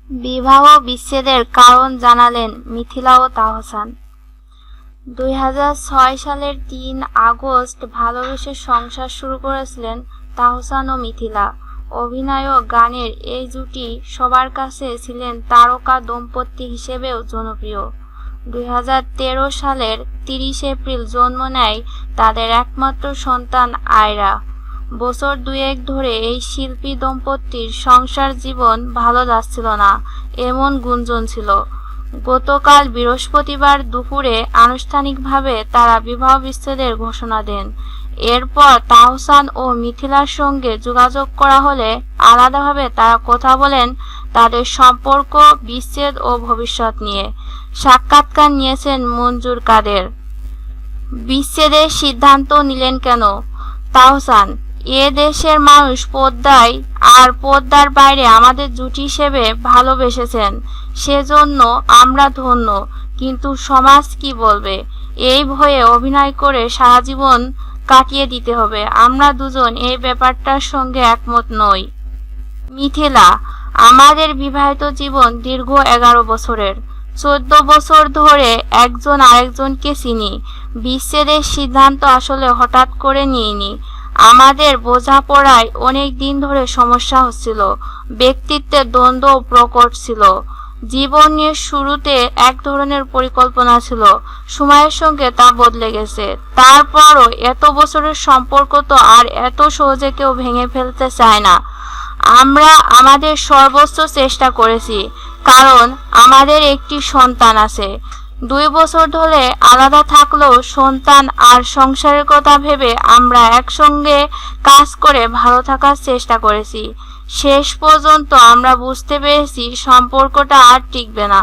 বিবাহ বিচ্ছেদের কারণ জানালেন মিথিলা ও তাহসান। 2006 সালের 3 আগস্ট ভালোবেসে সংসার শুরু করেছিলেন তাহসান ও মিথিলা। অভিনয় ও গানের এই জুটি সবার কাছে ছিলেন তারকা দম্পতি হিসেবেও জনপ্রিয়। 2013 সালের 30 এপ্রিল জন্ম নেয় তাদের একমাত্র সন্তান আয়রা। বছর দুয়েক ধরে এই শিল্পী দম্পতির সংসার জীবন ভালো যাচ্ছিল না এমন গুঞ্জন ছিল। গতকাল বৃহস্পতিবার দুপুরে আনুষ্ঠানিকভাবে তারা বিবাহ বিচ্ছেদের ঘোষণা দেন। এরপর তাহসান ও মিথিলার সঙ্গে যোগাযোগ করা হলে আলাদাভাবে তারা কথা বলেন তাদের সম্পর্ক, বিচ্ছেদ ও ভবিষ্যৎ নিয়ে। সাক্ষাৎকার নিয়েছেন মঞ্জুর কাদের। বিচ্ছেদের সিদ্ধান্ত নিলেন কেন? তাহসান: এ দেশের মানুষ পর্দায় আর পর্দার বাইরে আমাদের জুটি হিসেবে ভালোবেসেছেন, সেজন্য আমরা ধন্য। কিন্তু সমাজ কি বলবে, এই ভয়ে অভিনয় করে সারা জীবন কাটিয়ে দিতে হবে। আমরা দুজন এই ব্যাপারটার সঙ্গে একমত নই। মিথিলা: আমাদের বিবাহিত জীবন দীর্ঘ 11 বছরের। 14 বছর ধরে একজন আরেকজনকে চিনি। বিচ্ছেদের সিদ্ধান্ত আসলে হঠাৎ করে নিইনি। আমাদের বোঝাপড়ায় অনেক দিন ধরে সমস্যা হচ্ছিল, ব্যক্তিত্বের দ্বন্দ্ব প্রকট ছিল। জীবনের শুরুতে এক ধরনের পরিকল্পনা ছিল, সময়ের সঙ্গে তা বদলে গেছে। তারপরও এত বছরের সম্পর্ক তো আর এত সহজে কেউ ভেঙে ফেলতে চায় না। আমরা আমাদের সর্বোচ্চ চেষ্টা করেছি, কারণ আমাদের একটি সন্তান আছে। 2 বছর ধরে আলাদা থাকলেও সন্তান আর সংসারের কথা ভেবে আমরা একসঙ্গে কাজ করে ভালো থাকার চেষ্টা করেছি। শেষ পর্যন্ত আমরা বুঝতে পেরেছি সম্পর্কটা আর টিকবে না।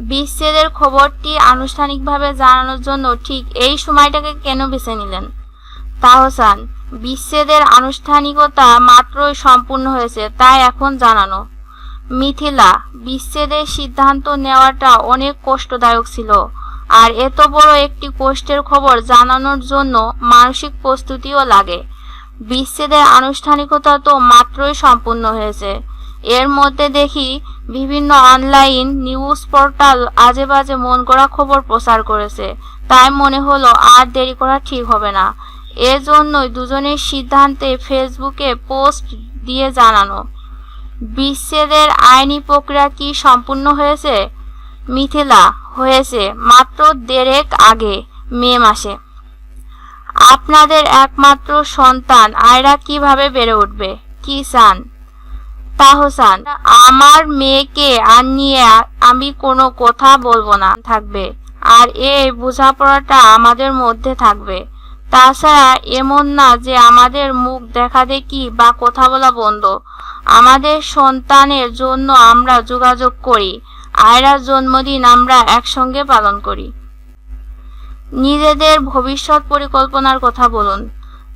বিচ্ছেদের খবরটি আনুষ্ঠানিকভাবে জানানোর জন্য ঠিক এই সময়টাকে কেন বেছে নিলেন? তাহসান: বিচ্ছেদের আনুষ্ঠানিকতা মাত্রই সম্পূর্ণ হয়েছে, তাই এখন জানানো। মিথিলা: বিচ্ছেদের সিদ্ধান্ত নেওয়াটা অনেক কষ্টদায়ক ছিল, আর এত বড় একটি কষ্টের খবর জানানোর জন্য মানসিক প্রস্তুতিও লাগে। বিচ্ছেদের আনুষ্ঠানিকতা তো মাত্রই সম্পূর্ণ হয়েছে, এর মধ্যে দেখি বিভিন্ন অনলাইন নিউজ পোর্টাল আজে বাজে মন গড়া খবর প্রচার করেছে, তাই মনে হলো আর দেরি করা ঠিক হবে না। এজন্যই দুজনের সিদ্ধান্তে ফেসবুকে পোস্ট দিয়ে জানানো। বিচ্ছেদের আইনি প্রক্রিয়া কি সম্পূর্ণ হয়েছে? মিথিলা: হয়েছে, মাত্র 1.5 আগে, মে মাসে। আপনাদের একমাত্র সন্তান আয়রা কিভাবে বেড়ে উঠবে, কি চান? তাহসান: আমার মেয়েকে আর নিয়ে আমি কোনো কথা বলবো না থাকবে, আর এই বোঝাপড়াটা আমাদের মধ্যে থাকবে। তাছাড়া এমন না যে আমাদের মুখ দেখা দেখি বা কথা বলা বন্ধ। আমাদের সন্তানের জন্য আমরা যোগাযোগ করি, আয়রার জন্মদিন আমরা একসঙ্গে পালন করি। নিজেদের ভবিষ্যৎ পরিকল্পনার কথা বলুন।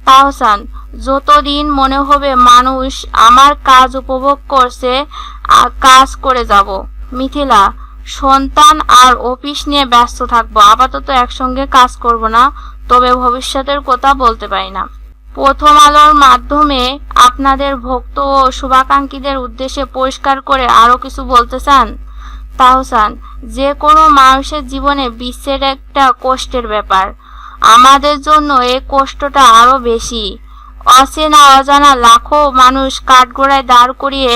তাহসান: যতদিন মনে হবে মানুষ আমার কাজ উপভোগ করছে, কাজ করে যাব। মিথিলা: সন্তান আর অফিস নিয়ে ব্যস্ত থাকবো, আপাতত একসঙ্গে কাজ করব না, তবে ভবিষ্যতের কথা বলতে পারি না। প্রথম আলোর মাধ্যমে আপনাদের ভক্ত ও শুভাকাঙ্ক্ষীদের উদ্দেশ্যে পরিষ্কার করে আরো কিছু বলতে চান? তাহসান: যে কোনো মানুষের জীবনে বিচ্ছেদ একটা কষ্টের ব্যাপার। আমাদের জন্য এই কষ্টটা আরো বেশি। অচেনা অজানা লাখো মানুষ কাঠগড়ায় দাঁড় করিয়ে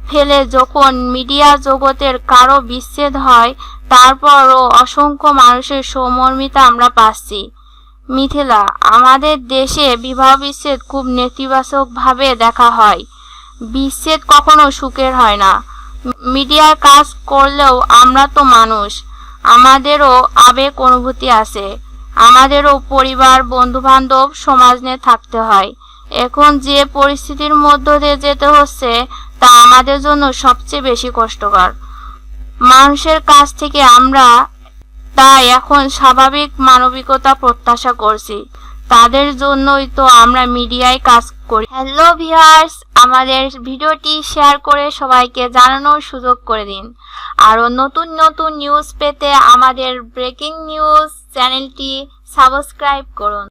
ফেলে যখন মিডিয়া জগতের কারো বিচ্ছেদ হয়, তারপরও অসংখ্য মানুষের সহমর্মিতা আমরা পাচ্ছি। মিথিলা: আমাদের দেশে বিবাহ বিচ্ছেদ খুব নেতিবাচকভাবে দেখা হয়। বিচ্ছেদ কখনো সুখের হয় না। মিডিয়ায় কাজ করলেও আমরা তো মানুষ, আমাদেরও আবেগ অনুভূতি আছে, আমাদেরও পরিবার, বন্ধু বান্ধব, সমাজ নিয়ে থাকতে হয়। এখন যে পরিস্থিতির মধ্য দিয়ে যেতে হচ্ছে তা আমাদের জন্য সবচেয়ে বেশি কষ্টকর। মানুষের কাছ থেকে আমরা তাই এখন স্বাভাবিক মানবিকতা প্রত্যাশা করছি, তাদের জন্যই তো আমরা মিডিয়ায় কাজ করি। হ্যালো ভিউয়ার্স, আমাদের ভিডিওটি শেয়ার করে সবাইকে জানানোর সুযোগ করে দিন। আরো নতুন নতুন নিউজ পেতে আমাদের ব্রেকিং নিউজ চ্যানেলটি সাবস্ক্রাইব করুন।